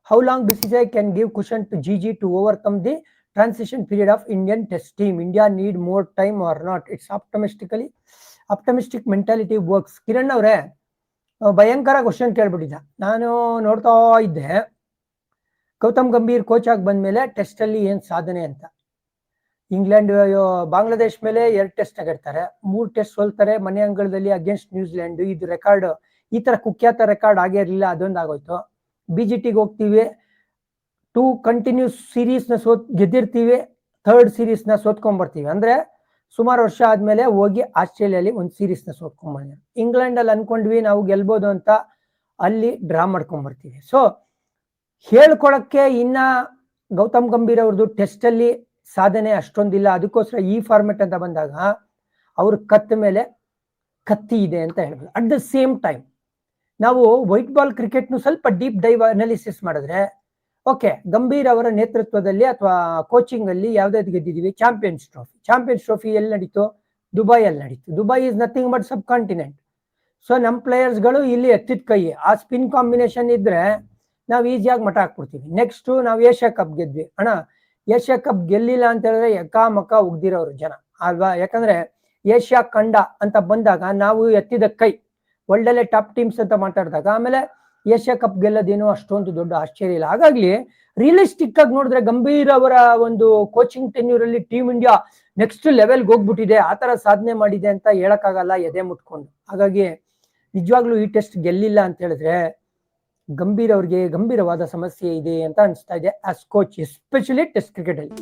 How long BCCI can give cushion to GG to overcome the transition period of Indian test team? India need more time or not? It's optimistic mentality works. Kiran ಅವರೇ, ಭಯಂಕರ question ಕೇಳ್ಬಿಟ್ಟಿದ್ದ. ನಾನು ನೋಡ್ತಾ ಇದ್ದೆ, Gautam Gambhir coach ಆಗಿ ಬಂದ್ಮೇಲೆ test ಅಲ್ಲಿ ಏನ್ ಸಾಧನೆ ಅಂತ. ಇಂಗ್ಲೆಂಡ್ ಬಾಂಗ್ಲಾದೇಶ್ ಮೇಲೆ 2 ಟೆಸ್ಟ್ ಆಗಿರ್ತಾರೆ, 3 ಟೆಸ್ಟ್ ಸೋಲ್ತಾರೆ ಮನೆ ಅಂಗಳದಲ್ಲಿ ಅಗೇನ್ಸ್ಟ್ ನ್ಯೂಜಿಲೆಂಡ್. ಇದು ರೆಕಾರ್ಡ್, ಈ ತರ ಕುಖ್ಯಾತ ರೆಕಾರ್ಡ್ ಆಗೇ ಇರಲಿಲ್ಲ, ಅದೊಂದು ಆಗೋಯ್ತು. BGTಗೆ ಹೋಗ್ತೀವಿ, 2 ಕಂಟಿನ್ಯೂಸ್ ಸೀರೀಸ್ ನ ಗೆದ್ದಿರ್ತೀವಿ, 3rd ಸೀರೀಸ್ ನ ಸೋತ್ಕೊಂಡ್ಬರ್ತೀವಿ. ಅಂದ್ರೆ ಸುಮಾರು ವರ್ಷ ಆದ್ಮೇಲೆ ಹೋಗಿ ಆಸ್ಟ್ರೇಲಿಯಲ್ಲಿ ಒಂದು ಸೀರೀಸ್ ನ ಸೋತ್ಕೊಂಡ್ಬಂದಿದ್ದಾರೆ. ಇಂಗ್ಲೆಂಡ್ ಅಲ್ಲಿ ಅನ್ಕೊಂಡ್ವಿ ನಾವು ಗೆಲ್ಬೋದು ಅಂತ, ಅಲ್ಲಿ ಡ್ರಾ ಮಾಡ್ಕೊಂಡ್ಬರ್ತೀವಿ. ಸೊ ಹೇಳ್ಕೊಳಕ್ಕೆ ಇನ್ನ ಗೌತಮ್ ಗಂಭೀರ್ ಅವ್ರದ್ದು ಟೆಸ್ಟ್ ಅಲ್ಲಿ ಸಾಧನೆ ಅಷ್ಟೊಂದಿಲ್ಲ. ಅದಕ್ಕೋಸ್ಕರ ಈ ಫಾರ್ಮೆಟ್ ಅಂತ ಬಂದಾಗ ಅವ್ರ ಕತ್ತ ಮೇಲೆ ಕತ್ತಿ ಇದೆ ಅಂತ ಹೇಳ್ಬೋದು. ಅಟ್ ದ ಸೇಮ್ ಟೈಮ್ ನಾವು ವೈಟ್ ಬಾಲ್ ಕ್ರಿಕೆಟ್ನು ಸ್ವಲ್ಪ ಡೀಪ್ ಡೈವ್ ಅನಾಲಿಸಿಸ್ ಮಾಡಿದ್ರೆ, ಓಕೆ, ಗಂಭೀರ್ ಅವರ ನೇತೃತ್ವದಲ್ಲಿ ಅಥವಾ ಕೋಚಿಂಗ್ ಅಲ್ಲಿ ಯಾವ್ದಾದ್ರು ಗೆದ್ದಿದೀವಿ? ಚಾಂಪಿಯನ್ಸ್ ಟ್ರೋಫಿ ಎಲ್ಲಿ ನಡೀತು? ದುಬೈಯಲ್ಲಿ ನಡೀತು. Dubai is nothing but sub continent. So ನಮ್ಮ ಪ್ಲೇಯರ್ಸ್ಗಳು ಇಲ್ಲಿ ಎತ್ತಿದ ಕೈ, ಆ ಸ್ಪಿನ್ ಕಾಂಬಿನೇಷನ್ ಇದ್ರೆ ನಾವು ಈಸಿಯಾಗಿ ಮಠ ಹಾಕ್ಬಿಡ್ತೀವಿ. ನೆಕ್ಸ್ಟ್ ನಾವು ಏಷ್ಯಾ ಕಪ್ ಗೆದ್ವಿ. ಅಣ್ಣ, ಏಷ್ಯಾ ಕಪ್ ಗೆಲ್ಲಿಲ್ಲ ಅಂತ ಹೇಳಿದ್ರೆ ಎಕಾಮಕ ಉಗ್ದಿರೋರು ಜನ ಅಲ್ವಾ? ಯಾಕಂದ್ರೆ ಏಷ್ಯಾ ಖಂಡ ಅಂತ ಬಂದಾಗ ನಾವು ಎತ್ತಿದ ಕೈ, ವರ್ಲ್ಡ್ ಟಾಪ್ ಟೀಮ್ಸ್ ಅಂತ ಮಾತಾಡಿದಾಗ ಆಮೇಲೆ ಏಷ್ಯಾ ಕಪ್ ಗೆಲ್ಲೋದೇನೋ ಅಷ್ಟೊಂದು ದೊಡ್ಡ ಆಶ್ಚರ್ಯ ಇಲ್ಲ. ಹಾಗಾಗಿ ರಿಯಲಿಸ್ಟಿಕ್ ಆಗಿ ನೋಡಿದ್ರೆ ಗಂಭೀರ್ ಅವರ ಒಂದು ಕೋಚಿಂಗ್ ಟೆನ್ಯೂರ್ ಅಲ್ಲಿ ಟೀಮ್ ಇಂಡಿಯಾ ನೆಕ್ಸ್ಟ್ ಲೆವೆಲ್ಗೆ ಹೋಗ್ಬಿಟ್ಟಿದೆ, ಆತರ ಸಾಧನೆ ಮಾಡಿದೆ ಅಂತ ಹೇಳಕ್ಕಾಗಲ್ಲ ಎದೆ ಮುಟ್ಕೊಂಡು. ಹಾಗಾಗಿ ನಿಜವಾಗ್ಲೂ ಈ ಟೆಸ್ಟ್ ಗೆಲ್ಲಿಲ್ಲ ಅಂತ ಹೇಳಿದ್ರೆ ಗಂಭೀರ್ ಅವ್ರಿಗೆ ಗಂಭೀರವಾದ ಸಮಸ್ಯೆ ಇದೆ ಅಂತ ಅನಿಸ್ತಾ ಇದೆ as coach, especially test cricket ಅಲ್ಲಿ.